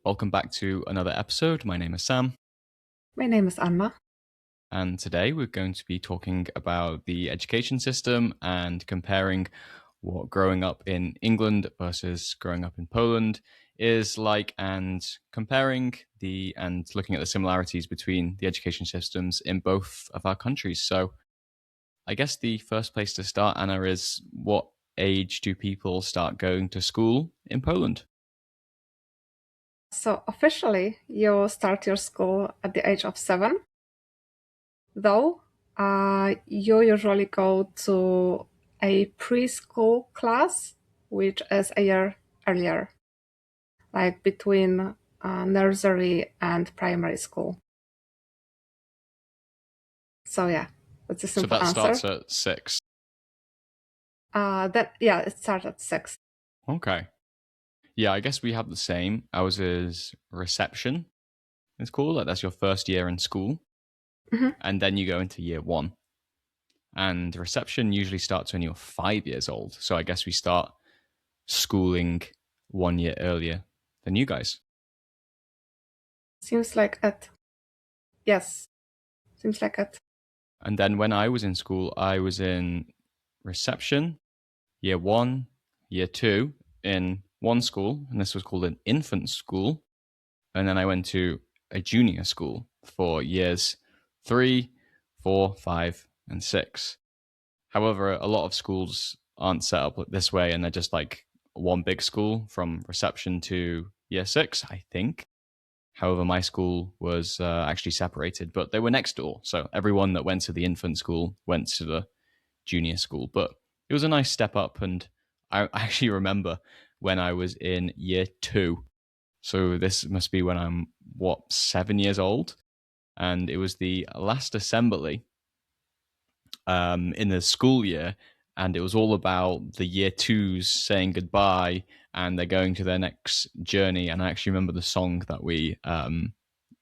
Welcome back to another episode. My name is Sam, My name is Anna. and today we're going to be talking about the education system and comparing what growing up in England versus growing up in Poland is like, and comparing and looking at the similarities between the education systems in both of our countries. So, I guess the first place to start, Anna, is what age do people start going to school in Poland? So officially, you start your school at the age of 7, though you usually go to a preschool class, which is a year earlier, like between nursery and primary school. So yeah, that's a So simple that answer. starts at 6. It starts at 6. Okay. Yeah, I guess we have the same. Ours is reception. It's cool. Like that's your first year in school. hmm And then you go into year 1. And reception usually starts when you're 5 years old. So I guess we start schooling 1 year earlier than you guys. Seems like it. Yes, seems like it. And then when I was in school, I was in reception, year 1, year 2 in one school. And this was called an infant school. And then I went to a junior school for years 3, 4, 5, and 6. However, a lot of schools aren't set up this way, and they're just like one big school from reception to year 6, I think. However, my school was actually separated, but they were next door. So everyone that went to the infant school went to the junior school. But it was a nice step up, and I actually remember when I was in year 2. So this must be when I'm, 7 years old? And it was the last assembly in the school year, and it was all about the year 2s saying goodbye and they're going to their next journey. And I actually remember the song that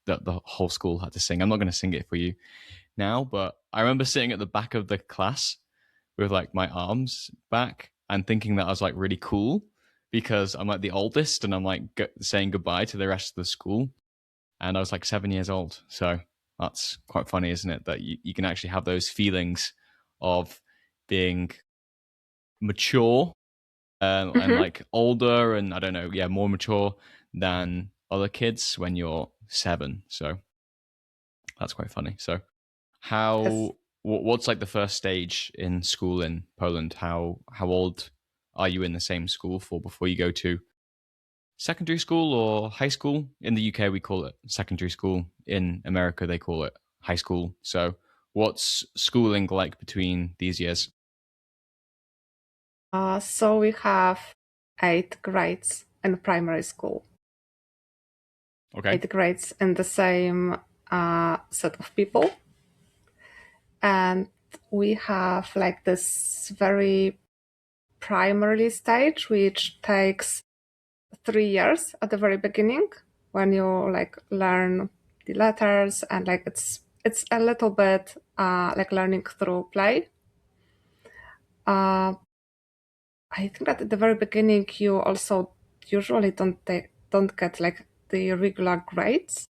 that the whole school had to sing. I'm not going to sing it for you now, but I remember sitting at the back of the class with like my arms back and thinking that I was like really cool because I'm like the oldest and I'm like saying goodbye to the rest of the school. And I was like 7 years old. So that's quite funny, isn't it? That you can actually have those feelings of being mature and hmm like older and I don't know, yeah, more mature than other kids when you're 7. So that's quite funny. So Yes. what's like the first stage in school in Poland? How old are you in the same school for before you go to secondary school or high school? In the UK, we call it secondary school. In America, they call it high school. So, what's schooling like between these years? So we have 8 grades in primary school. Okay. 8 grades in the same set of people. And we have like this very primary stage, which takes 3 years at the very beginning when you like learn the letters and like it's a little bit like learning through play. Uh, I think that at the very beginning you also usually don't get like the regular grades.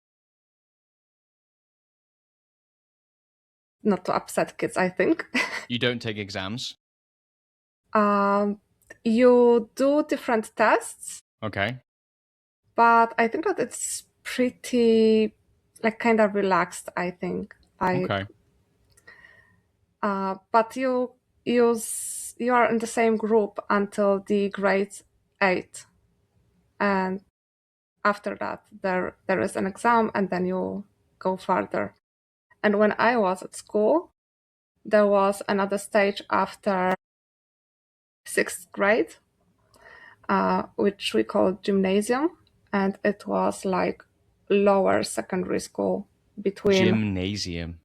Not to upset kids, I think. You don't take exams. um, you do different tests, Okay. but I think that it's pretty like kind of relaxed. I think like, Okay. but you are in the same group until the grade 8, and after that there is an exam, and then you go further. And when I was at school, there was another stage after 6th grade, which we called gymnasium, and it was like lower secondary school between Gymnasium.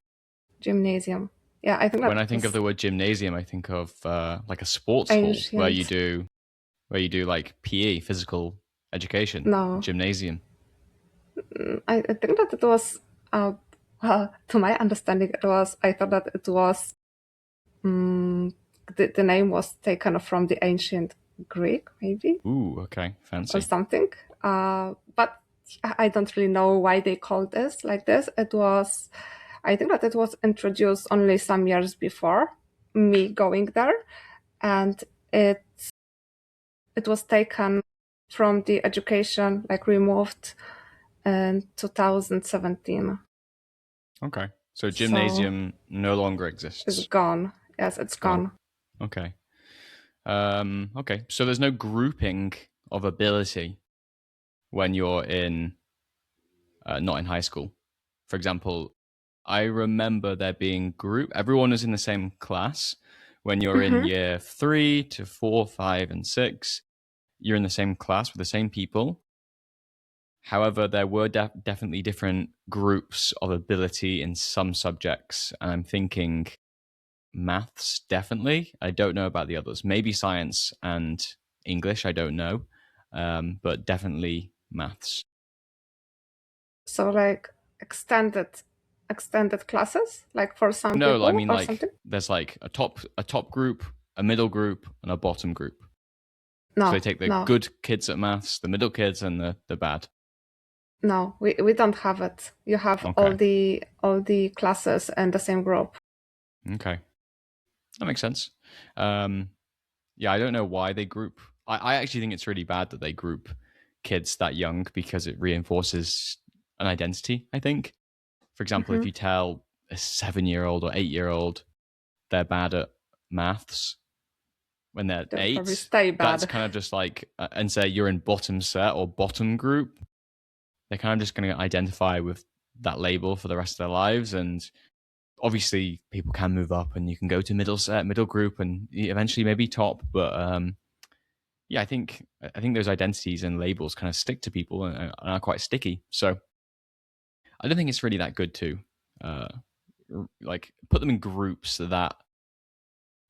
gymnasium. Yeah, I think When that I think of was the word gymnasium, I think of like a sports hall ancient. where you do like PE, physical education. No, Gymnasium. I think that it was, well, to my understanding, it was, I thought that it was, um, the name was taken from the ancient Greek, maybe, Ooh, okay, or fancy. something. But I don't really know why they called this like this. I think that it was introduced only some years before me going there, and it was taken from the education, like removed in 2017. Okay. So So gymnasium no longer it's exists. gone. Yes, it's Gone. gone. Okay. Okay. So there's no grouping of ability when you're in not in high school. For example, I remember there being everyone was in the same class. When you're in Mm-hmm. year 3 to 4, 5, and 6, you're in the same class with the same people. However, there were definitely different groups of ability in some subjects. And I'm thinking maths, definitely. I don't know about the others. Maybe science and English, I don't know. But definitely maths. So like extended classes, like for some No, I people mean or like something. there's like a top group, a middle group, and a bottom group. So they No, take the no, good kids at maths, the middle kids, and the bad. no. We don't have it. You have Okay. all the classes in the same group. Okay. That makes sense. Um, yeah, I don't know why they group. I actually think it's really bad that they group kids that young because it reinforces an identity, I think. For example, Mm-hmm. if you tell a 7-year-old or 8-year-old they're bad at maths when they're They'll probably 8, stay that's bad. kind of just like, and say you're in bottom set or bottom group, they're kind of just going to identify with that label for the rest of their lives. And obviously, people can move up and you can go to middle set, middle group, and eventually maybe top. But yeah, I think those identities and labels kind of stick to people and are quite sticky. So I don't think it's really that good to uh, like put them in groups that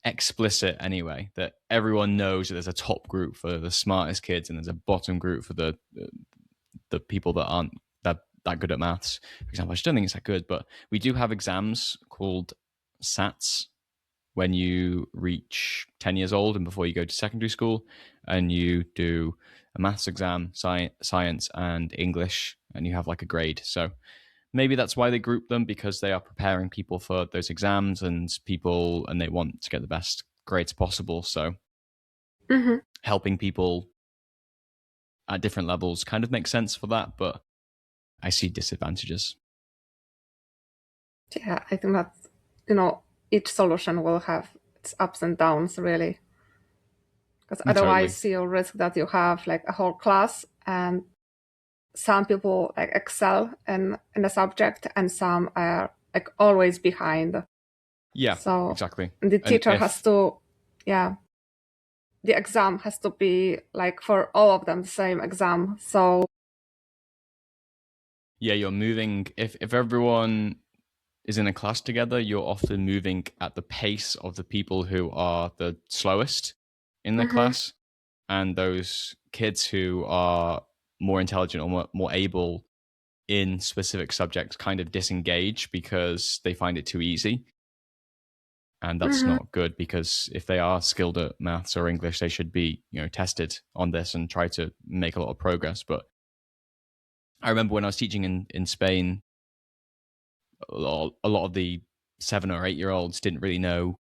explicit anyway, that everyone knows that there's a top group for the smartest kids and there's a bottom group for the people that aren't that good at maths. For example, I just don't think it's that good, but we do have exams called SATs when you reach 10 years old and before you go to secondary school, and you do a maths exam, science and English, and you have like a grade. So maybe that's why they group them, because they are preparing people for those exams and they want to get the best grades possible. So Mm-hmm. helping people at different levels kind of makes sense for that, but I see disadvantages. Yeah, I think that each solution will have its ups and downs, really. Because Totally. otherwise, you risk that you have like a whole class, and some people like excel in a subject, and some are like always behind. Yeah, So exactly. the And teacher has to, yeah, the exam has to be like for all of them the same exam. So yeah, you're moving, if everyone is in a class together, you're often moving at the pace of the people who are the slowest in the mm-hmm, class, and those kids who are more intelligent or more able in specific subjects kind of disengage because they find it too easy. And that's mm-hmm, not good, because if they are skilled at maths or English, they should be, tested on this and try to make a lot of progress. But I remember when I was teaching in Spain, a lot of the 7 or 8-year-olds didn't really know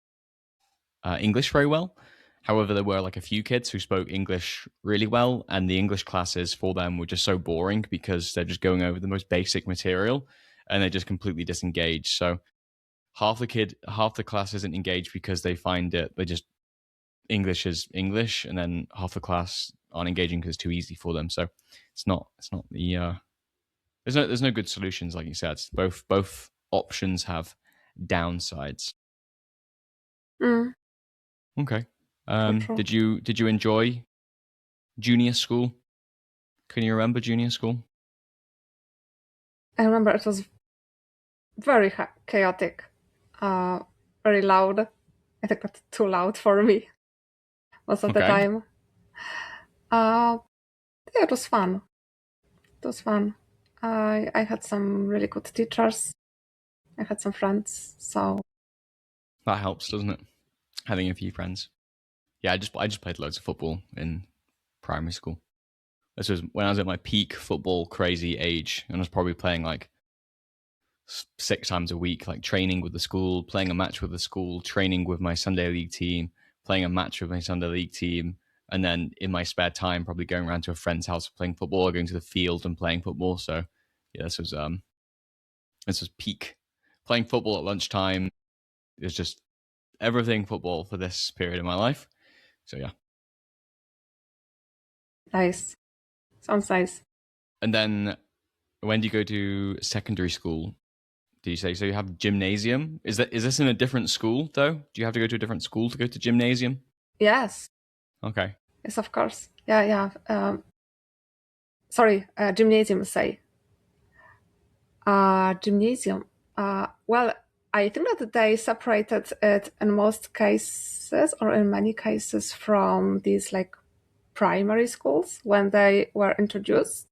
English very well. However, there were like a few kids who spoke English really well, and the English classes for them were just so boring because they're just going over the most basic material and they just completely disengage. So half the class isn't engaged because they just English is English, and then half the class aren't engaging because it's too easy for them. So it's not the there's no good solutions, like you said. Both options have downsides. mm, Okay. true, true. Did you enjoy junior school? Can you remember junior school? I remember it was very chaotic, uh, very loud. I think that's too loud for me most of the Okay. time. Uh, yeah, it was fun. It was fun. I had some really good teachers. I had some friends. So That helps, doesn't it? Having a few friends. Yeah, I just played loads of football in primary school. This was when I was at my peak football crazy age, and I was probably playing like 6 times a week, like training with the school, playing a match with the school, training with my Sunday league team, playing a match with my Sunday league team, and then in my spare time, probably going around to a friend's house playing football or going to the field and playing football. So yeah, this was peak. Playing football at lunchtime is just everything football for this period of my life. So yeah. Nice. Sounds nice. And then when do you go to secondary school? Do you say so? You have gymnasium. Is this in a different school though? Do you have to go to a different school to go to gymnasium? Yes. Okay. Yes, of course. Yeah. Sorry, gymnasium, say. Gymnasium. Well, I think that they separated it in most cases, or in many cases, from these like primary schools when they were introduced.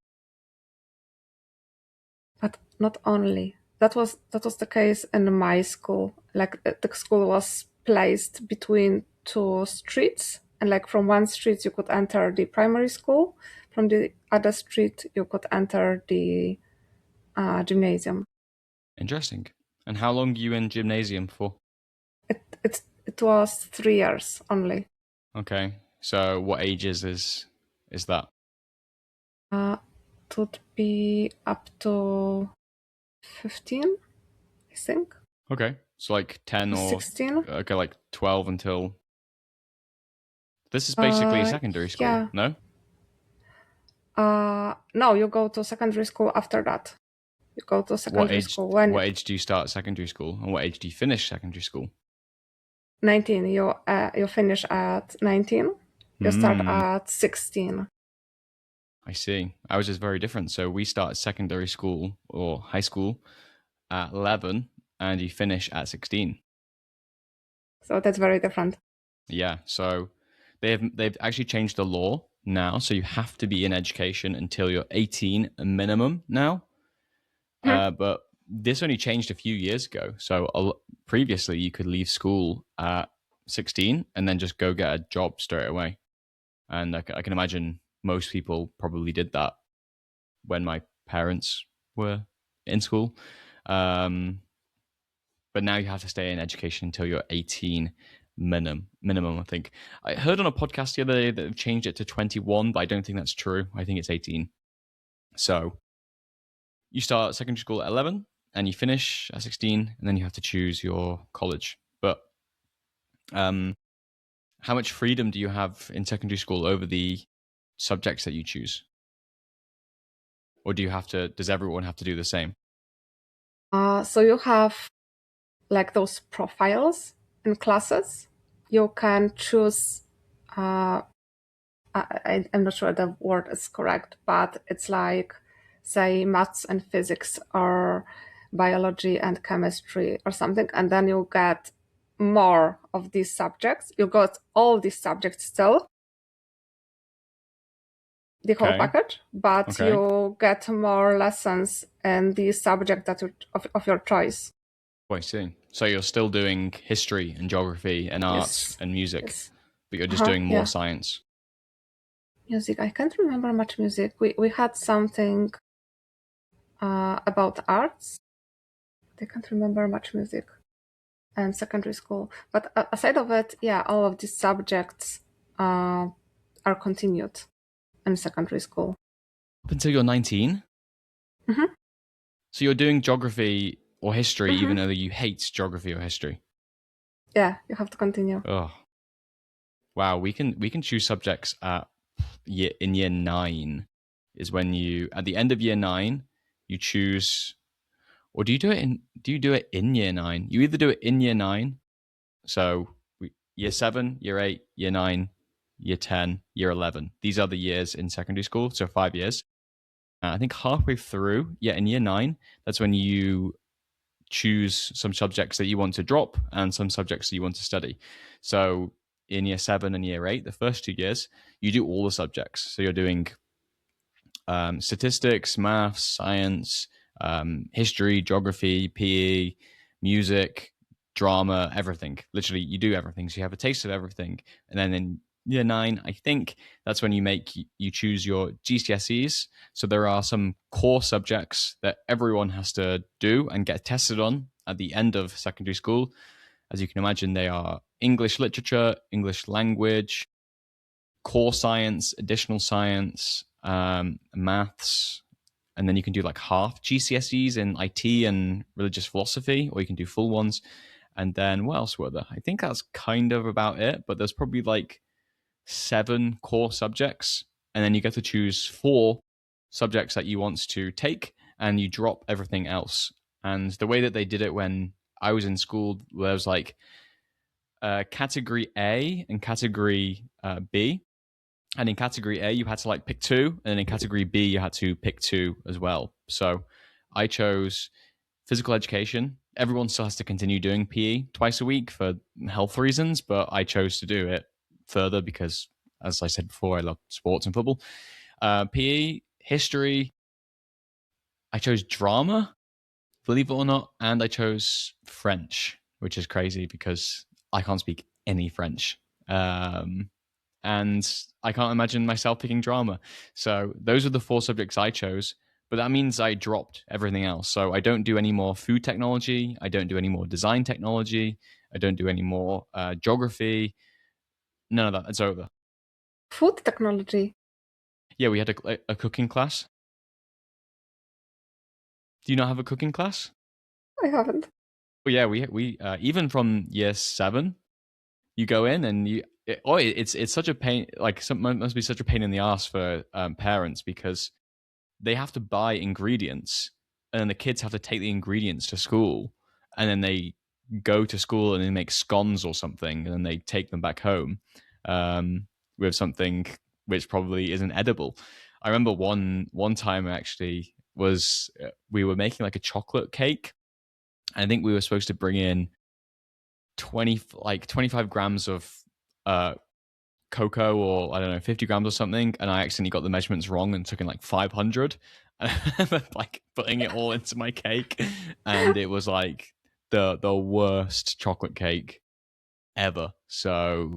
But not only. That was the case in my school. Like the school was placed between two streets, and like from one street you could enter the primary school, from the other street you could enter the gymnasium. Interesting. And how long are you in gymnasium for? It was 3 years only. Okay. So what ages is that? It would be up to 15, I think. Okay. So like 10 or 16. okay, like 12 until this is basically secondary school, Yeah. no? No, you go to secondary school after that. You go to secondary school when What age do you start secondary school, and what age do you finish secondary school? 19. You finish at 19. You start at 16. I see. Ours is very different. So we start secondary school or high school at 11, and you finish at 16. So that's very different. Yeah. So they've actually changed the law now, so you have to be in education until you're 18 minimum now. But this only changed a few years ago. So previously, you could leave school at 16 and then just go get a job straight away. And I can imagine most people probably did that when my parents were in school. But now you have to stay in education until you're 18 minimum, I think. I heard on a podcast the other day that they've changed it to 21, but I don't think that's true. I think it's 18. So you start secondary school at 11 and you finish at 16, and then you have to choose your college. But how much freedom do you have in secondary school over the subjects that you choose? Or does everyone have to do the same? So you have like those profiles in classes. You can choose, I'm not sure the word is correct, but it's like, say, maths and physics or biology and chemistry or something, and then you get more of these subjects. You got all these subjects still, the whole package, but you get more lessons in the subject of your choice. Oh, I see. So you're still doing history and geography and arts and music, but you're just doing more science. Music, I can't remember much music. We had something about arts. I can't remember much music and secondary school. But aside of it, yeah, all of these subjects are continued in secondary school. Up until you're 19? Mm-hmm. So you're doing geography or history, even though you hate geography or history? Yeah, you have to continue. Oh, wow. We can choose subjects in year 9 is when at the end of year 9, you choose, or do you do it in year 9? You either do it in year 9, so year 7, year 8, year 9, year 10, year 11. These are the years in secondary school, so 5 years. I think halfway through, in year 9, that's when you choose some subjects that you want to drop and some subjects that you want to study. So in year 7 and year 8, the first 2 years, you do all the subjects. So you're doing statistics, maths, science, history, geography, PE, music, drama, everything. Literally, you do everything. So you have a taste of everything. And then in year 9, I think that's when you choose your GCSEs. So there are some core subjects that everyone has to do and get tested on at the end of secondary school. As you can imagine, they are English literature, English language, core science, additional science, maths, and then you can do like half GCSEs in IT and religious philosophy, or you can do full ones. And then what else were there? I think that's kind of about it, but there's probably like 7 core subjects, and then you get to choose 4 subjects that you want to take, and you drop everything else. And the way that they did it when I was in school, there was like category A and category B. And in category A, you had to like pick 2, and in category B, you had to pick 2 as well. So I chose physical education. Everyone still has to continue doing PE twice a week for health reasons, but I chose to do it further because, as I said before, I love sports and football. PE, history. I chose drama, believe it or not, and I chose French, which is crazy because I can't speak any French. And I can't imagine myself picking drama. So those are the 4 subjects I chose, but that means I dropped everything else. So I don't do any more food technology. I don't do any more design technology. I don't do any more geography. None of that. It's over. Food technology. Yeah, we had a cooking class. Do you not have a cooking class? I haven't. Well, yeah, we even from year 7, you go in and it's such a pain. Like, must be such a pain in the ass for parents because they have to buy ingredients, and then the kids have to take the ingredients to school, and then they go to school and they make scones or something, and then they take them back home with something which probably isn't edible. I remember one time actually was we were making like a chocolate cake. I think we were supposed to bring in 25 grams of cocoa, or I don't know, 50 grams or something, and I accidentally got the measurements wrong and took in like 500, like putting it all into my cake, and it was like the worst chocolate cake ever. So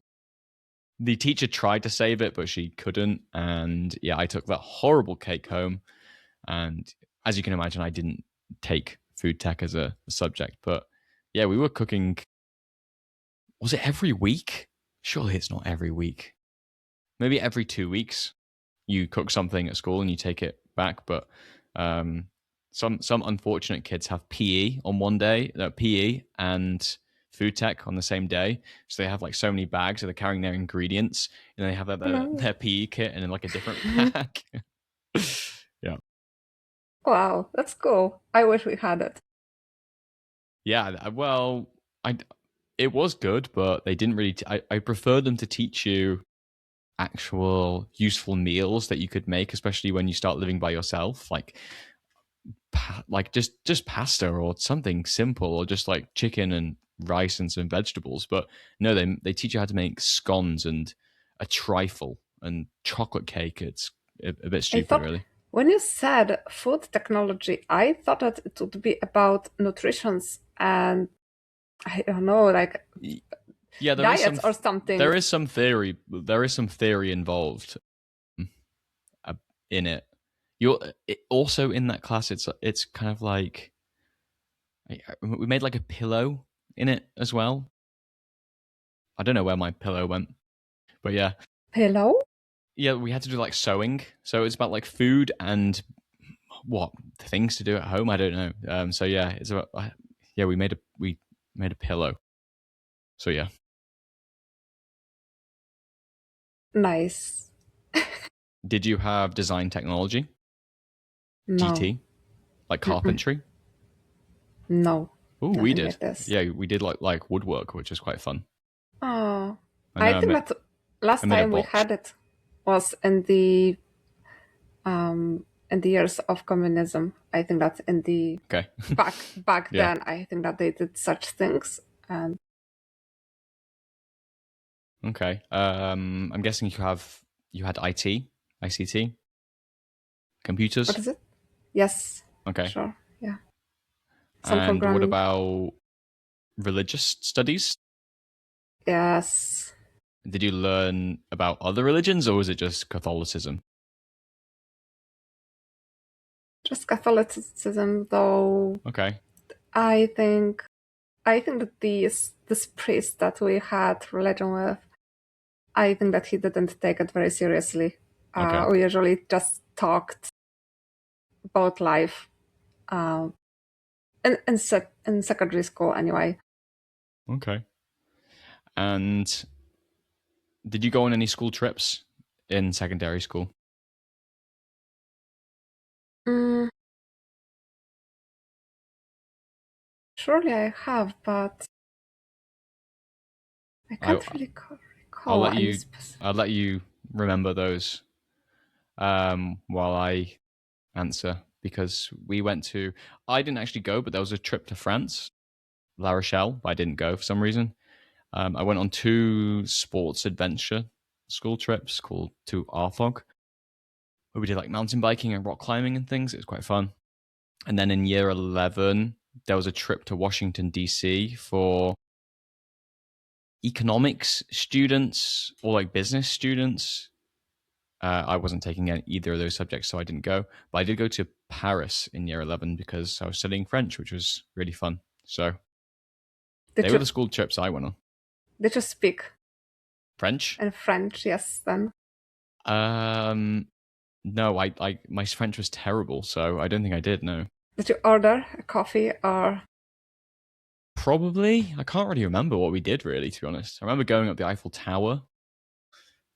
the teacher tried to save it, but she couldn't, and yeah, I took that horrible cake home. And as you can imagine, I didn't take food tech as a subject, but yeah, we were cooking. Was it every week? Surely it's not every week. Maybe every 2 weeks you cook something at school and you take it back. But some unfortunate kids have PE on one day, PE and food tech on the same day. So they have like so many bags, so they're carrying their ingredients, and they have their PE kit and in like a different bag. Yeah. Wow, that's cool. I wish we had it. Yeah. Well, it was good, but they didn't really. I prefer them to teach you actual useful meals that you could make, especially when you start living by yourself, like just pasta or something simple, or just like chicken and rice and some vegetables. But no, they teach you how to make scones and a trifle and chocolate cake. It's a bit I stupid, thought really. when you said food technology, I thought that it would be about nutrition and I don't know, like Yeah, diets or something. there is some theory involved in it. Also in that class, it's kind of like we made like a pillow in it as well. I don't know where my pillow went, but yeah. Hello? Yeah, we had to do like sewing. So it's about like food and what things to do at home. I don't know. So yeah, it's about yeah. We made a pillow. So yeah. Nice. Did you have design technology, No. GT, like Mm-mm. carpentry? No. Oh, we Nothing did. like this. Yeah, we did like woodwork, which is quite fun. Oh, I I know. think that I last made a time we box. had it was in the years of communism. I think that in the Okay. back Yeah. then, I think that they did such things. And Okay. I'm guessing you had IT, ICT, what computers. is it? Yes, Okay. sure, yeah, some And what programming. about religious studies? Yes, Did you learn about other religions, or was it just Catholicism? Just Catholicism, though. Okay. I think that this priest that we had religion with, I think that he didn't take it very seriously. Okay. We usually just talked about life, in secondary school anyway. Okay. And did you go on any school trips in secondary school? Mm, surely I have, but I I can't really I'll recall let any you specific. I'll let you remember those while I answer, because I didn't actually go, but there was a trip to France, La Rochelle, but I didn't go for some reason. I went on 2 sports adventure school trips called to Arthog, where we did like mountain biking and rock climbing and things. It was quite fun. And then in year 11, there was a trip to Washington, D.C. for economics students or like business students. I wasn't taking either of those subjects, so I didn't go. But I did go to Paris in year 11 because I was studying French, which was really fun. So they Did were you the school trips I went on. did you speak French? in French? Yes, then. Um, no, I my French was terrible, so I don't think I did. No, Did you order a coffee or? probably I can't really remember what we did really. To be honest, I remember going up the Eiffel Tower.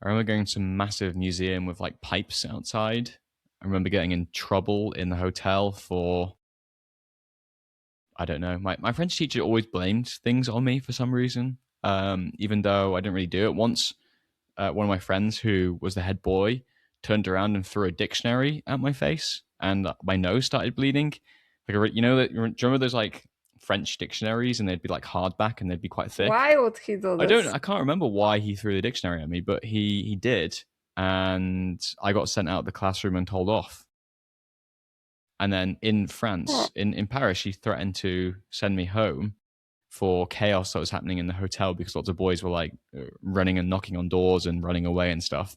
I remember going to some massive museum with like pipes outside. I remember getting in trouble in the hotel for, I don't know. My French teacher always blamed things on me for some reason, even though I didn't really do it. Once, one of my friends who was the head boy turned around and threw a dictionary at my face, and my nose started bleeding. Like, you know that? Do you remember those like French dictionaries, and they'd be like hardback and they'd be quite thick? Why would he do this? I can't remember why he threw the dictionary at me, but he did, and I got sent out of the classroom and told off. And then in Oh, France, in Paris, she threatened to send me home for chaos that was happening in the hotel because lots of boys were like running and knocking on doors and running away and stuff.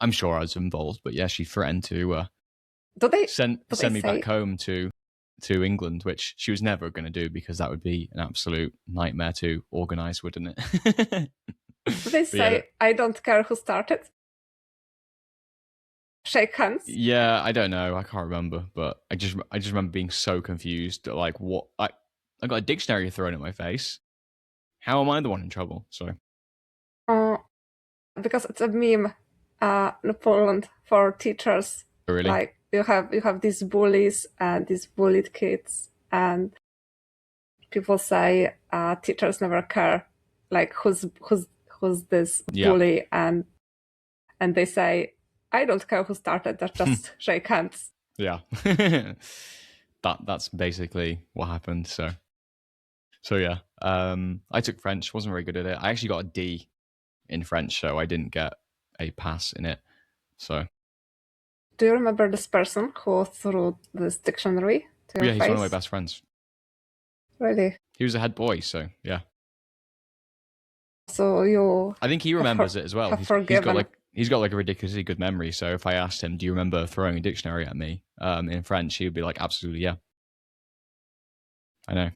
I'm sure I was involved, but yeah, she threatened to do they send me back say home to England, which she was never going to do because that would be an absolute nightmare to organize, wouldn't it? do they But yeah, say I don't care who started? Shake hands. yeah, I don't know. I can't remember, but I just remember being so confused. Like, what? I got a dictionary thrown at my face. How am I the one in trouble? So Uh, because it's a meme in Poland for teachers. really, Like you have these bullies and these bullied kids, and people say teachers never care. Like who's this yeah, bully, and they say I don't care who started. Just shake hands. yeah. That's basically what happened. So yeah. I took French. Wasn't very good at it. I actually got a D in French, so I didn't get a pass in it. So Do you remember this person who threw this dictionary to your yeah, he's one of my face? best friends. Really? He was a head boy, so yeah. So you I think he remembers it as well. have He's forgiven. he's got like a ridiculously good memory. So if I asked him, "Do you remember throwing a dictionary at me in French?" he would be like, "Absolutely, yeah, I know."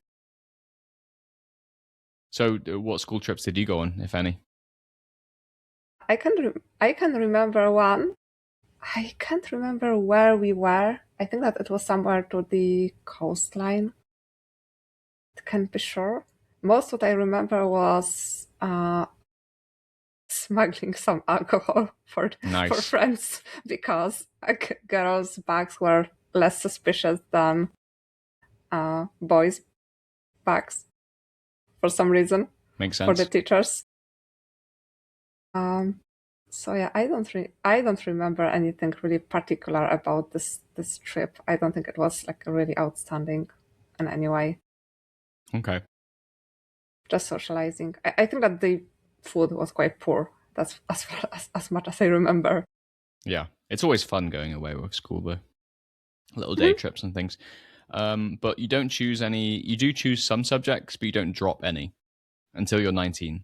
So what school trips did you go on, if any? I can remember one. I can't remember where we were. I think that it was somewhere to the coastline. Can't be sure. Most what I remember was smuggling some alcohol for Nice, friends because girls' bags were less suspicious than boys' bags for some reason makes for the sense. teachers. So yeah, I don't remember anything really particular about this trip. I don't think it was like really outstanding in any way. Okay, Just socializing. I think that the food was quite poor. That's as far as much as I remember. yeah, it's always fun going away with school though, little day Mhm. trips and things. But you don't choose any. You do choose some subjects, but you don't drop any until you're 19.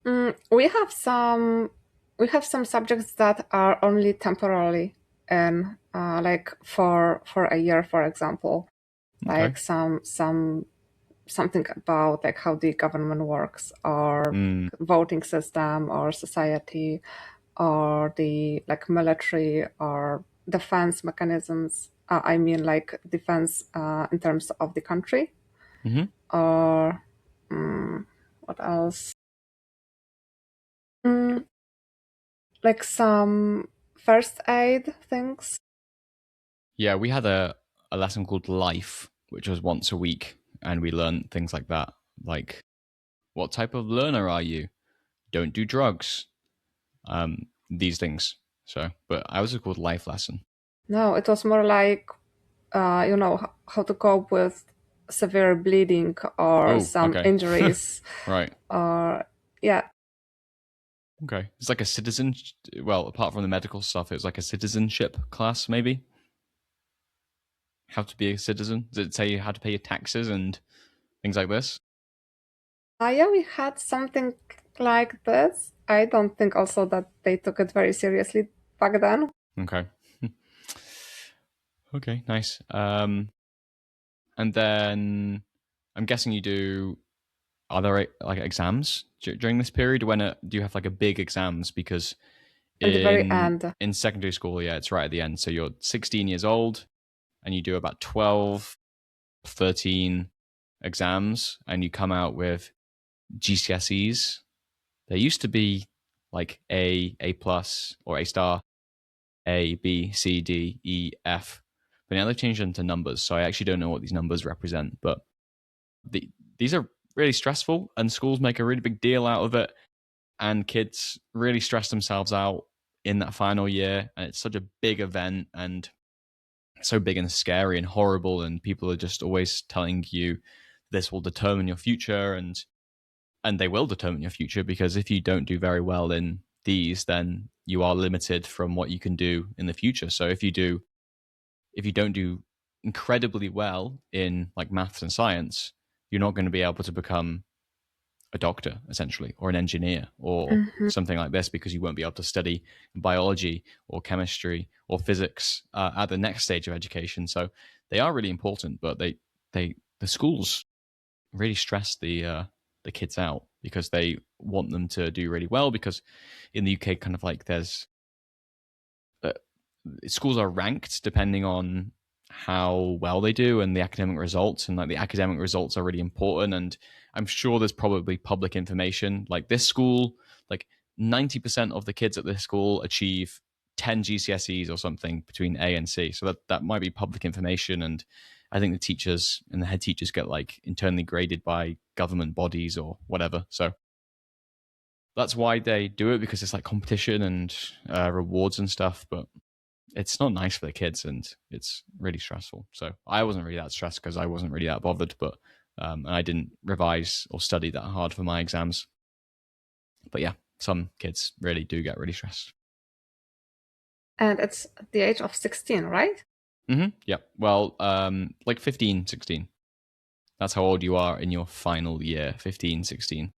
We have some subjects that are only temporarily in like for a year, for example, Okay. like something about like how the government works or Mm. voting system or society or the like military or defense mechanisms. I mean like defense in terms of the country Hmm. or what else? Mm, like some first aid things. Yeah, we had a lesson called Life, which was once a week, and we learned things like that, like what type of learner are you? Don't do drugs. These things. So, but I was called Life lesson. No, it was more like how to cope with severe bleeding or Oh, some okay. injuries Right. or yeah. Okay. It's like a citizen. Well, apart from the medical stuff, it was like a citizenship class, maybe. How to be a citizen. Does it say how to pay your taxes and things like this? Yeah, we had something like this. I don't think also that they took it very seriously back then. Okay. Okay. Nice. And then I'm guessing you do. Are there like exams during this period? When do you have like a big exams? Because In the very in end. in secondary school, yeah, it's right at the end. So you're 16 years old and you do about 12, 13 exams, and you come out with GCSEs. There used to be like A plus, or A star, A, B, C, D, E, F. But now they've changed them to numbers. So I actually don't know what these numbers represent. But these are really stressful, and schools make a really big deal out of it. And kids really stress themselves out in that final year. And it's such a big event and so big and scary and horrible. And people are just always telling you this will determine your future. And they will determine your future, because if you don't do very well in these, then you are limited from what you can do in the future. So if you don't do incredibly well in like maths and science, you're not going to be able to become a doctor essentially, or an engineer, or Mhm. something like this, because you won't be able to study biology or chemistry or physics at the next stage of education. So they are really important, but the schools really stress the kids out because they want them to do really well. Because in the UK, kind of like there's uh, schools are ranked depending on how well they do and the academic results, and like the academic results are really important. And I'm sure there's probably public information like this school, like 90% of the kids at this school achieve 10 GCSEs or something between A and C. So that might be public information. And I think the teachers and the head teachers get like internally graded by government bodies or whatever. So that's why they do it, because it's like competition and rewards and stuff. But it's not nice for the kids, and it's really stressful. So I wasn't really that stressed because I wasn't really that bothered. But and I didn't revise or study that hard for my exams. But yeah, some kids really do get really stressed. And it's the age of 16, right? Yeah. Well, like 15, 16. That's how old you are in your final year, 15, 16.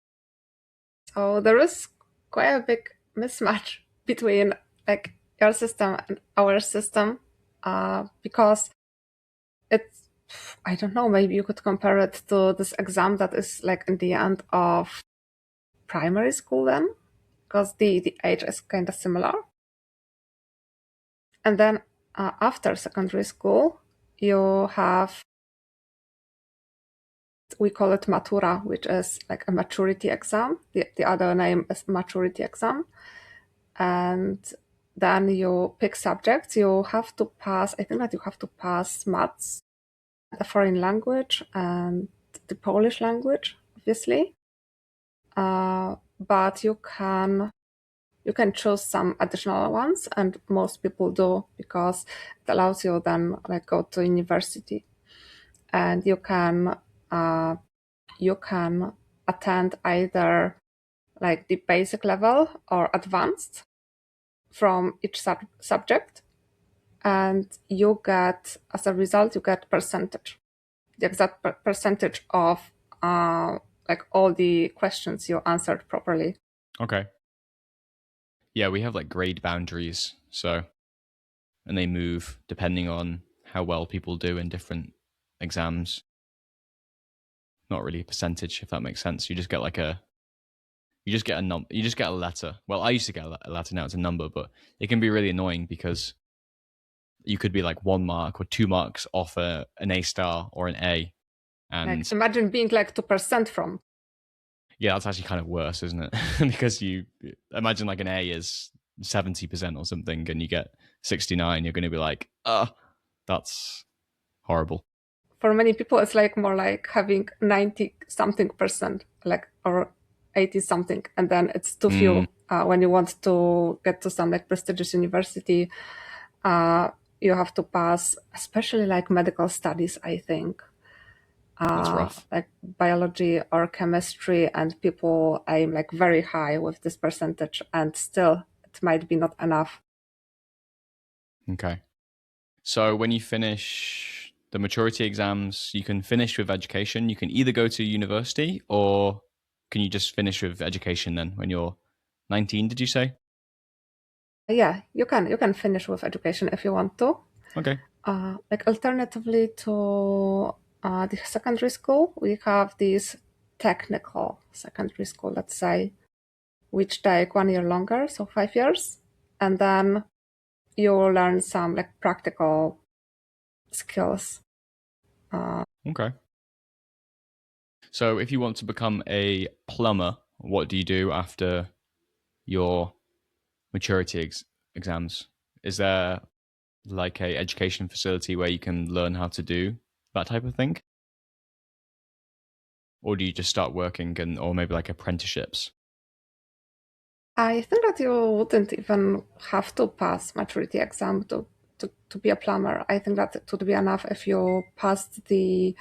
So there is quite a big mismatch between like your system and our system, because it's, I don't know, maybe you could compare it to this exam that is like in the end of primary school then, because the age is kind of similar. And then after secondary school, you have, we call it matura, which is like a maturity exam. The other name is maturity exam. And then you pick subjects. You have to pass, I think that you have to pass maths, a foreign language, and the Polish language, obviously. But you can choose some additional ones, and most people do, because it allows you then like go to university, and you can attend either like the basic level or advanced from each subject, and you get, as a result, you get percentage, the exact percentage of like all the questions you answered properly. Okay. Yeah, we have like grade boundaries. So, and they move depending on how well people do in different exams. Not really a percentage, if that makes sense. You just get like you just get a letter. Well, I used to get a letter, now it's a number, but it can be really annoying because you could be like 1 mark or 2 marks off an A star or an A. Like And imagine being like 2% from. yeah, that's actually kind of worse, isn't it? Because you imagine like an A is 70% or something and you get 69, you're going to be like, that's horrible. For many people, it's like more like having 90 something percent, like, or 80 something, and then it's too few when you want to get to some like prestigious university. You have to pass, especially like medical studies, I think, That's rough. like biology or chemistry, and people aim like very high with this percentage, and still it might be not enough. Okay. So when you finish the maturity exams, you can finish with education. You can either go to university or can you just finish with education then when you're 19, did you say? Yeah, you can finish with education if you want to. Okay. Like alternatively to the secondary school, we have these technical secondary school, let's say, which take 1 year longer, so 5 years, and then you will learn some like practical skills. Okay. So if you want to become a plumber, what do you do after your maturity exams? Is there like a education facility where you can learn how to do that type of thing? Or do you just start working and or maybe like apprenticeships? I think that you wouldn't even have to pass maturity exam to be a plumber. I think that it would be enough if you passed the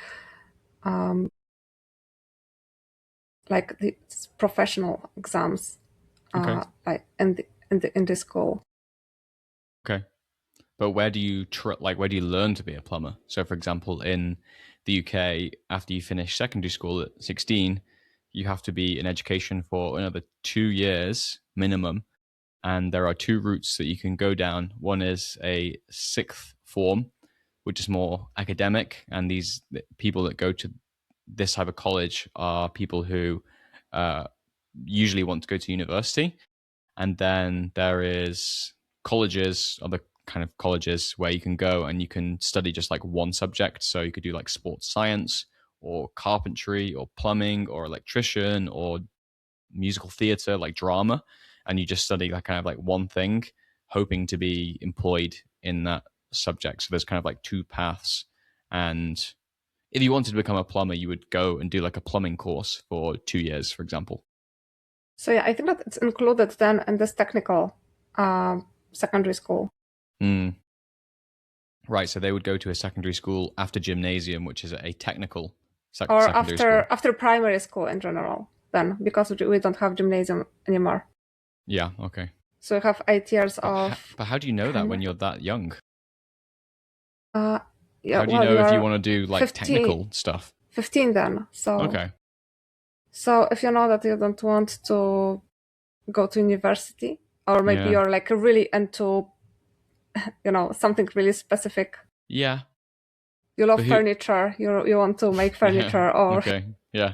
like the professional exams Okay. like in the school. Okay. But where do you like where do you learn to be a plumber? So for example, in the UK, after you finish secondary school at 16, you have to be in education for another 2 years minimum. And there are two routes that you can go down. One is a sixth form, which is more academic, and these people that go to this type of college are people who uh, usually want to go to university. And then there is colleges, other kind of colleges where you can go and you can study just like one subject. So you could do like sports science or carpentry or plumbing or electrician or musical theater, like drama. And you just study like kind of like one thing, hoping to be employed in that subject. So there's kind of like two paths. And if you wanted to become a plumber, you would go and do like a plumbing course for 2 years, for example. So yeah, I think that it's included then in this technical secondary school. Mm. Right, so they would go to a secondary school after gymnasium, which is a technical Or secondary school. after primary school in general, then because we don't have gymnasium anymore. Yeah, okay. So we have 8 years of But how do you know that when you're that young? uh yeah, How do you well, know if you you're want to do like 15, technical stuff? 15 then. Okay. So if you know that you don't want to go to university, or maybe Yeah. you're like really into something really specific. Yeah. You love But who furniture, you want to make Yeah. furniture, or Okay. Yeah.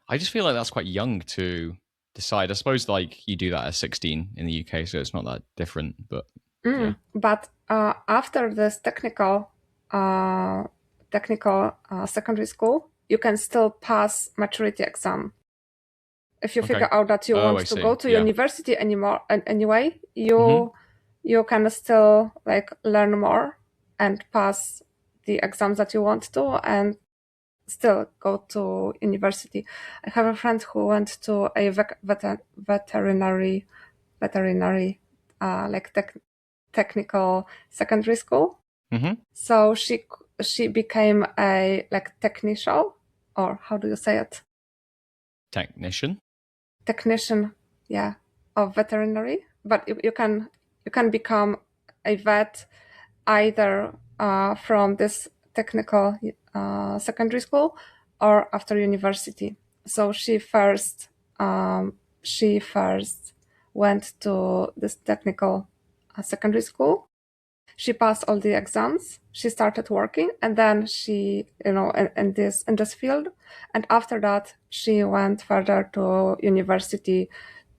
I just feel like that's quite young to decide. I suppose like you do that at 16 in the UK, so it's not that different, but yeah. But after this technical secondary school, you can still pass maturity exam. If you Okay. figure out that you Oh, want I to go see. to Yeah. university anymore, and anyway, Mhm. you can still like learn more and pass the exams that you want to, and still go to university. I have a friend who went to a veterinary like technical secondary school. Mhm. So she became a like technician, or how do you say it? Technician. Technician, yeah, of veterinary. But you can become a vet either from this technical secondary school or after university. So she first she first went to this technical secondary school. She passed all the exams. She started working, and then she, in this field. And after that, she went further to university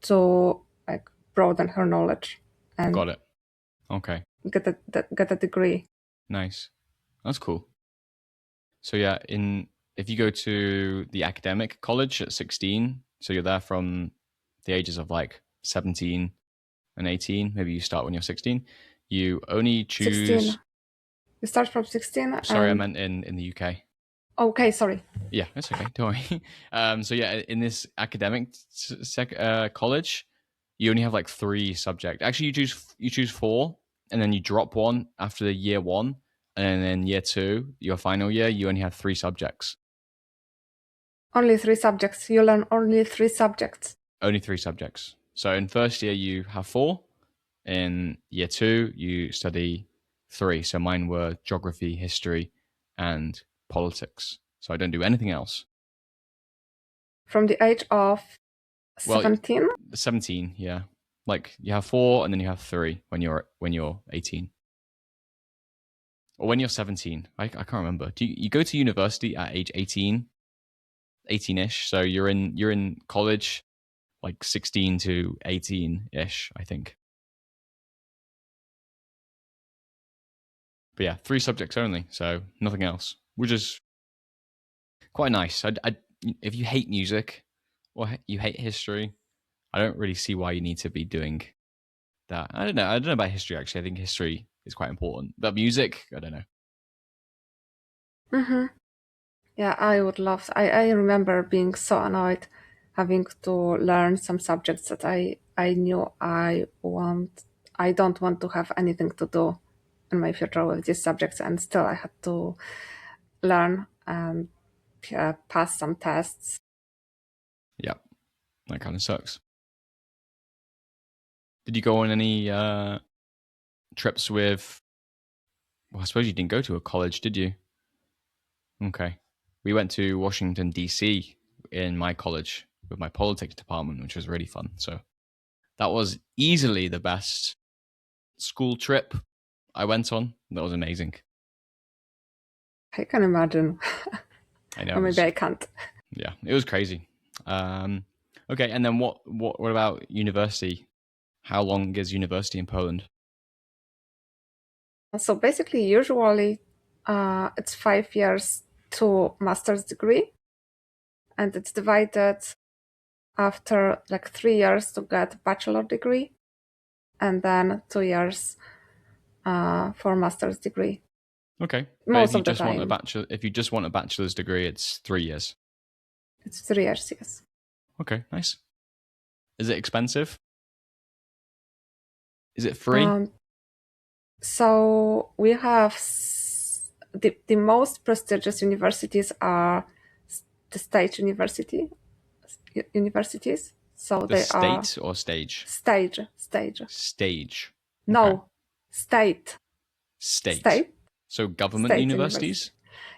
to like broaden her knowledge and Got it. Okay. get a degree. Nice. That's cool. So yeah, if you go to the academic college at 16, so you're there from the ages of like 17 and 18, maybe you start when you're 16, you only choose 16. You start from 16. Sorry, I meant in the UK. Okay, sorry. Yeah, that's okay. Don't worry. So yeah, in this academic college, you only have like 3 subjects. Actually, you choose 4, and then you drop one after the year 1, and then year 2, your final year, you only have 3 subjects. Only 3 subjects. You learn only 3 subjects. Only 3 subjects. So in first year you have 4. In year 2 you study 3. So mine were geography, history, and politics. So I don't do anything else. From the age of 17? 17, yeah. Like you have 4 and then you have 3 when you're 18. Or when you're 17. I can't remember. Do you go to university at age 18? 18ish. So you're in college like 16 to 18ish, I think. But yeah, 3 subjects only, so nothing else, which is quite nice. If you hate music or you hate history, I don't really see why you need to be doing that. I don't know about history, actually. I think history is quite important. But music, I don't know. Mm-hmm. Yeah, I would love. I remember being so annoyed having to learn some subjects that I knew I don't want to have anything to do in my future with these subjects, and still I had to learn and pass some tests. Yeah, that kind of sucks. Did you go on any trips with... Well, I suppose you didn't go to a college, did you? Okay. We went to Washington, D.C. in my college with my politics department, which was really fun. So that was easily the best school trip I went on. That was amazing. I can imagine. I know. Or maybe I can't. Yeah, it was crazy. Okay, and then what about university? How long is university in Poland? So basically, usually it's 5 years to master's degree, and it's divided after like 3 years to get bachelor degree, and then 2 years for master's degree. Okay, Most of the time. If you just want a bachelor's degree, it's 3 years. It's 3 years, yes. Okay, nice. Is it expensive? Is it free? So we have the most prestigious universities are the state universities. So The they state are or stage? Stage. Stage. No, Okay. State. State. So government State universities?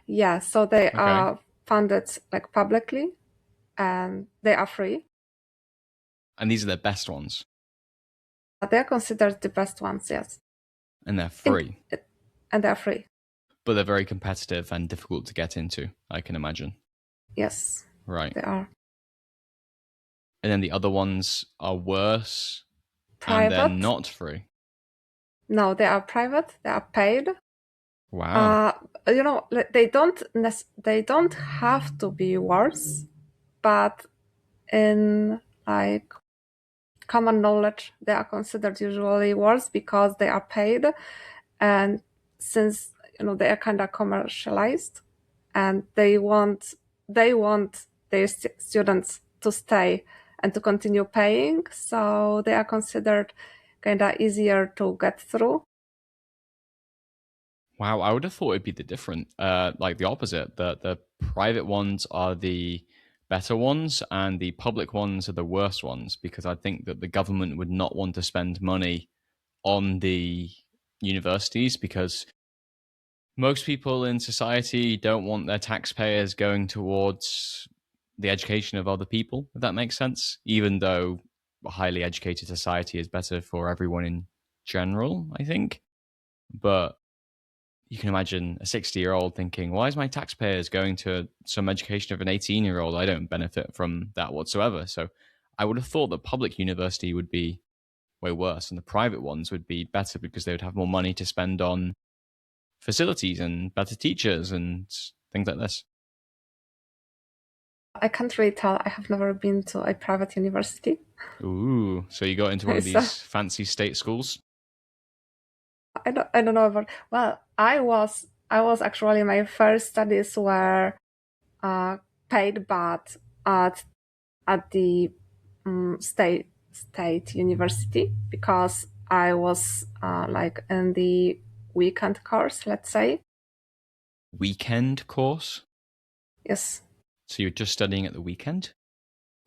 Yeah, so they are funded like publicly, and they are free. And these are the best ones? They are considered the best ones, yes. And they're free? And they're free. But they're very competitive and difficult to get into, I can imagine. Yes. Right. They are. And then the other ones are worse. Private. And they're not free. No, they are private. They are paid. Wow. They don't have to be worse, but in like common knowledge, they are considered usually worse because they are paid, and since they are kind of commercialized, and they want their students to stay and to continue paying, so they are considered kind of easier to get through. Wow, I would have thought it'd be like the opposite. The private ones are the better ones and the public ones are the worst ones, because I think that the government would not want to spend money on the universities, because most people in society don't want their taxpayers going towards the education of other people, if that makes sense. Even though a highly educated society is better for everyone in general, I think. But you can imagine a 60-year-old thinking, why is my taxpayers going to some education of an 18-year-old? I don't benefit from that whatsoever. So I would have thought that public university would be way worse and the private ones would be better because they would have more money to spend on facilities and better teachers and things like this. I can't really tell. I have never been to a private university. Ooh, so you got into one of So these fancy state schools? I don't know about. Well, I was actually, my first studies were paid, but at the state university, because I was like in the weekend course, let's say. Weekend course? Yes, So you're just studying at the weekend?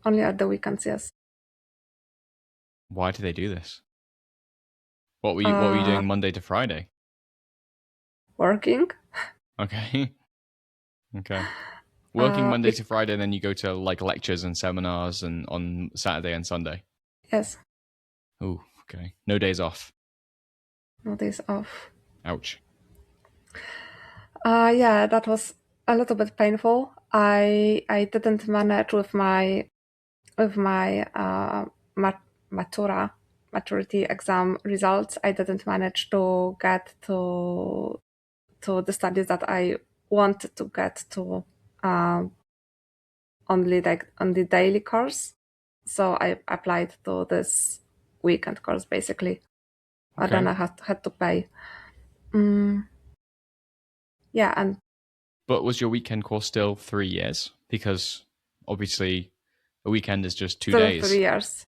only at the weekends. Yes. Why do they do this? What were you Uh, doing Monday to Friday? Working. Okay. Okay. Working Monday Be- to Friday, and then you go to like lectures and seminars and on Saturday and Sunday. yes. Ooh, okay. No days off. No days off. Ouch. Yeah, that was a little bit painful. I didn't manage with my maturity exam results. I didn't manage to get to the studies that I wanted to get to, only like on the daily course. So I applied to this weekend course basically. But then Okay. I had to pay. Mm, yeah, and But was your weekend course still 3 years? Because obviously a weekend is just two still three days. years.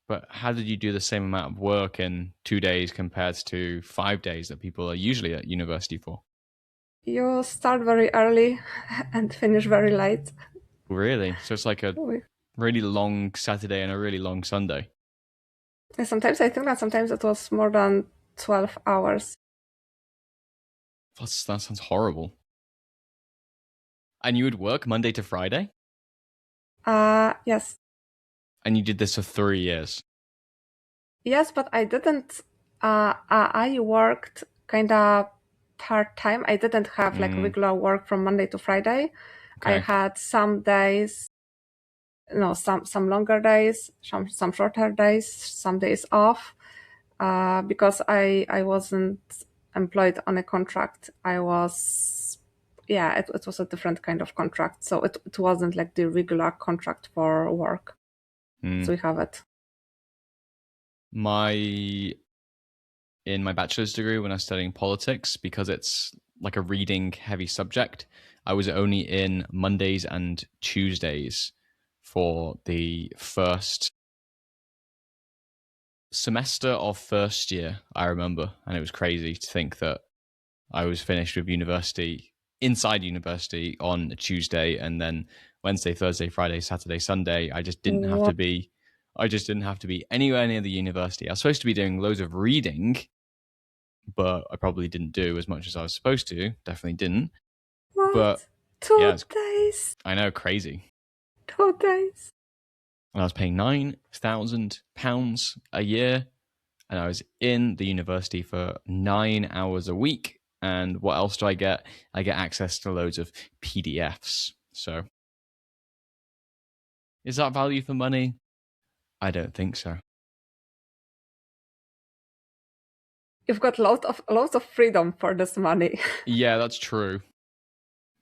But how did you do the same amount of work in 2 days compared to 5 days that people are usually at university for? You start very early and finish very late. Really? So it's like a really long Saturday and a really long Sunday. Sometimes I think that sometimes it was more than 12 hours. That sounds horrible. And you would work Monday to Friday? Yes. And you did this for 3 years? Yes, but I didn't. I worked kind of part-time. I didn't have like regular work from Monday to Friday. I Okay. had some days, no, some longer days, some shorter days, some days off. Because I wasn't employed on a contract. I was, yeah, it was a different kind of contract. So it wasn't like the regular contract for work. So we have it. In my bachelor's degree, when I was studying politics, because it's like a reading heavy subject, I was only in Mondays and Tuesdays for the first semester of first year, I remember. And it was crazy to think that I was finished with university, inside university, on a Tuesday, and then Wednesday, Thursday, Friday, Saturday, Sunday, I just didn't have to be anywhere near the university. I was supposed to be doing loads of reading, but I probably didn't do as much as I was supposed to. Definitely didn't. What? But 2 days? I know, crazy. 2 days? And I was paying £9,000 a year, and I was in the university for 9 hours a week. And what else do I get? I get access to loads of PDFs. So, is that value for money? I don't think so. You've got lots of freedom for this money. Yeah, that's true.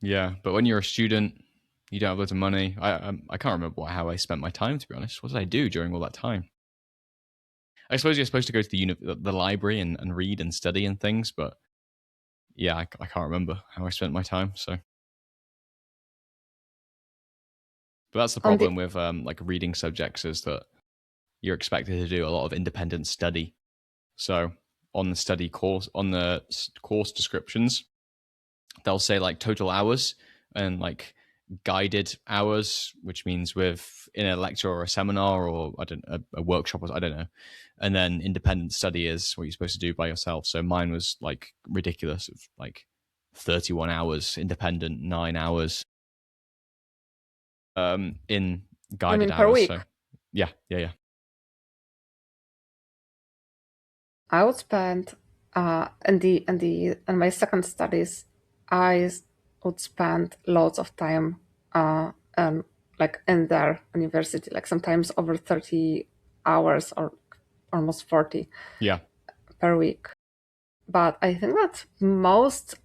Yeah, but when you're a student, you don't have loads of money. I can't remember how I spent my time, to be honest. What did I do during all that time? I suppose you're supposed to go to the library and read and study and things, but yeah, I can't remember how I spent my time. So, but that's the problem with like reading subjects, is that you're expected to do a lot of independent study. So on the course descriptions, they'll say like total hours and like guided hours, which means in a lecture or a seminar or a workshop, or I don't know. And then independent study is what you're supposed to do by yourself. So mine was like ridiculous, of like 31 hours independent, 9 hours. in You guided mean per hours. week? So yeah. I would spend in my second studies, I would spend loads of time like in their university, like sometimes over 30 hours or almost 40 Yeah. per week. But I think that most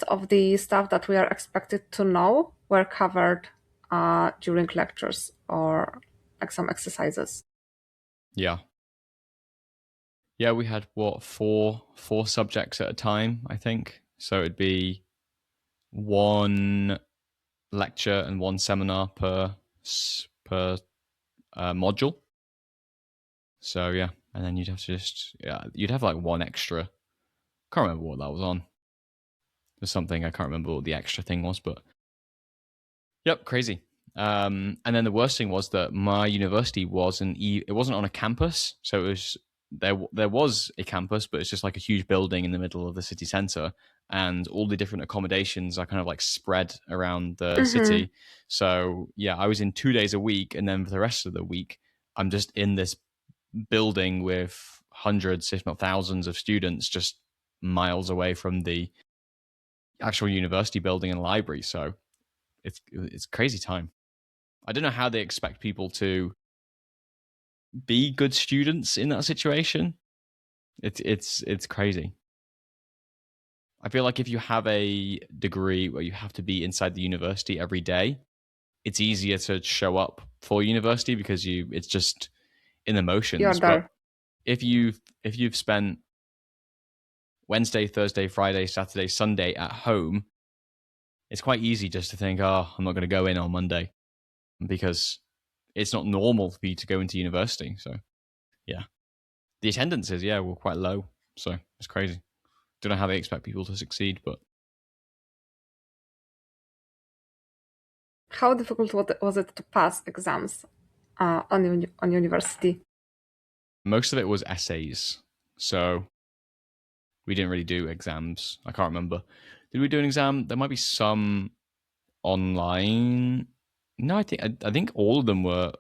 of the stuff that we are expected to know were covered during lectures or like some exercises. Yeah. Yeah, we had four subjects at a time, I think. So it'd be one lecture and one seminar per module. So yeah, and then you'd have to you'd have like one extra. Can't remember what that was on. There's something I can't remember what the extra thing was, but yep, crazy. And then the worst thing was that my university it wasn't on a campus, so it was there was a campus, but it's just like a huge building in the middle of the city center, and all the different accommodations are kind of like spread around the city. So yeah, I was in 2 days a week, and then for the rest of the week, I'm just in this building with hundreds, if not thousands, of students just miles away from the actual university building and library. So it's crazy time. I don't know how they expect people to be good students in that situation. It's crazy. I feel like if you have a degree where you have to be inside the university every day, it's easier to show up for university because it's just in the You're motions. But there. if you've spent Wednesday, Thursday, Friday, Saturday, Sunday at home, it's quite easy just to think, oh, I'm not going to go in on Monday because it's not normal for you to go into university. So yeah, the attendances, were quite low. So it's crazy. Don't know how they expect people to succeed, but How difficult was it to pass exams on university? most of it was essays. So we didn't really do exams. I can't remember. Did we do an exam? There might be some online. No, I think all of them were.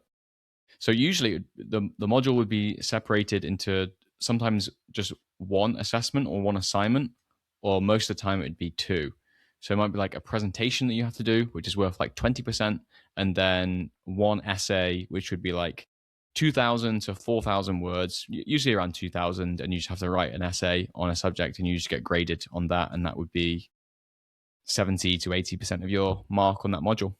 So usually the module would be separated into sometimes just one assessment or one assignment, or most of the time it'd be two. So it might be like a presentation that you have to do, which is worth like 20%, and then one essay, which would be like 2,000 to 4,000 words, usually around 2,000, and you just have to write an essay on a subject and you just get graded on that, and that would be 70 to 80% of your mark on that module.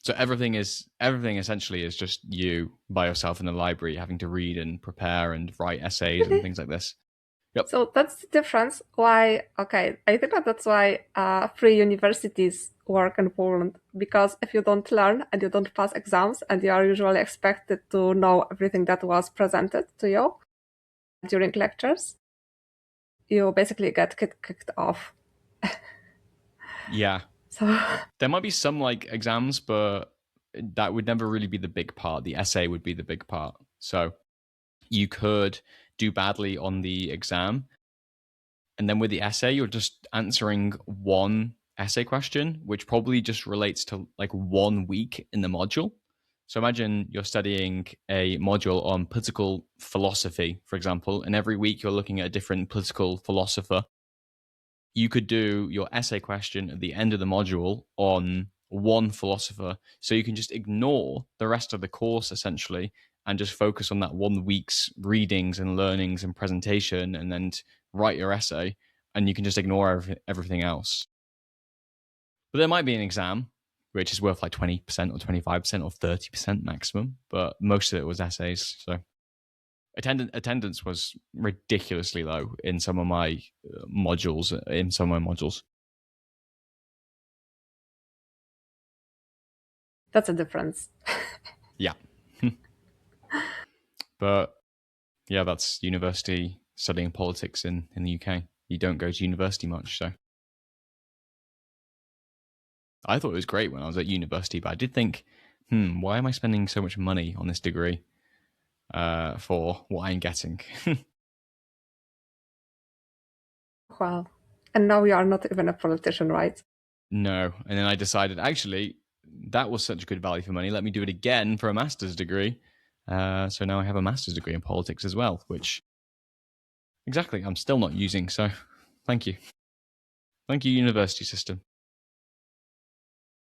So everything essentially is just you by yourself in the library having to read and prepare and write essays and things like this. Yep. So that's the difference. Why? Okay, I think that's why free universities work in Poland. Because if you don't learn and you don't pass exams, and you are usually expected to know everything that was presented to you during lectures, you basically get kicked off. Yeah. So There might be some like exams, but that would never really be the big part. The essay would be the big part. So you could do badly on the exam, and then with the essay, you're just answering one essay question, which probably just relates to like 1 week in the module. So imagine you're studying a module on political philosophy, for example, and every week you're looking at a different political philosopher. You could do your essay question at the end of the module on one philosopher. So you can just ignore the rest of the course essentially and just focus on that 1 week's readings and learnings and presentation, and then write your essay, and you can just ignore everything else. But there might be an exam which is worth like 20% or 25% or 30% maximum, but most of it was essays. So attendance was ridiculously low in some of my modules. that's a difference. Yeah. But yeah, that's university studying politics in the UK. You don't go to university much, so I thought it was great when I was at university, but I did think, why am I spending so much money on this degree for what I'm getting? Well, and now you are not even a politician, right? No. And then I decided, actually, that was such good value for money. Let me do it again for a master's degree. So now I have a master's degree in politics as well, which exactly I'm still not using. So thank you. Thank you, university system.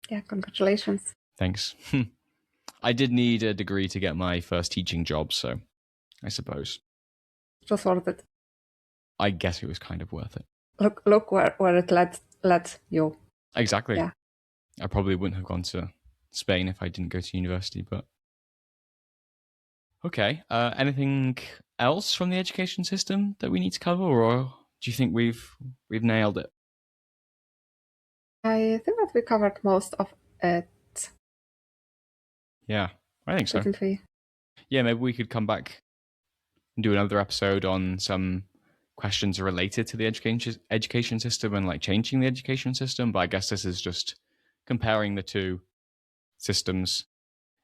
Yeah, congratulations. Thanks. I did need a degree to get my first teaching job, so I suppose. Just worth it. I guess it was kind of worth it. Look where it led you. Exactly. Yeah. I probably wouldn't have gone to Spain if I didn't go to university, but okay. Anything else from the education system that we need to cover, or do you think we've nailed it? I think that we covered most of it. Yeah, I think so. Didn't we? Yeah, maybe we could come back and do another episode on some questions related to the education system and like changing the education system. But I guess this is just comparing the two systems.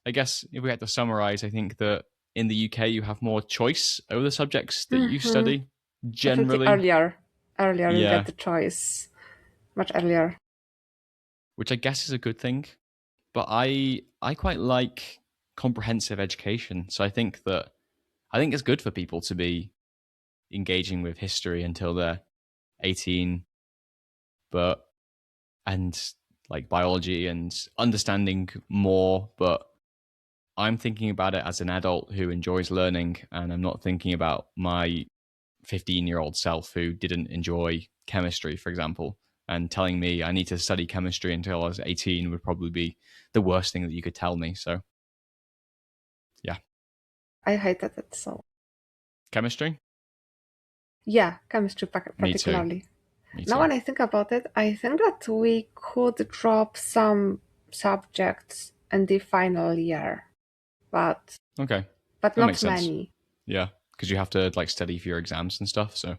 I guess if we had to summarize, I think that in the UK you have more choice over the subjects that you study. Generally, earlier you Yeah. get the choice much earlier. which I guess is a good thing. But I quite like comprehensive education. So I think it's good for people to be engaging with history until they're 18, and like biology and understanding more. But I'm thinking about it as an adult who enjoys learning, and I'm not thinking about my 15-year-old self who didn't enjoy chemistry, for example, and telling me I need to study chemistry until I was 18 would probably be the worst thing that you could tell me. So, yeah. I hated it so. Chemistry? Yeah, chemistry particularly. Me too. Now when I think about it, I think that we could drop some subjects in the final year, but Okay. but That not makes sense. many. Yeah, because you have to like study for your exams and stuff. So,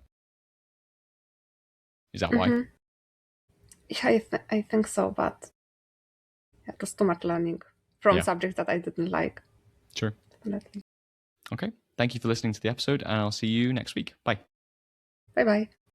is that why? Yeah, I think so, but yeah, it was too much learning from subjects that I didn't like. Sure. Definitely. Okay. Thank you for listening to the episode, and I'll see you next week. Bye. Bye bye.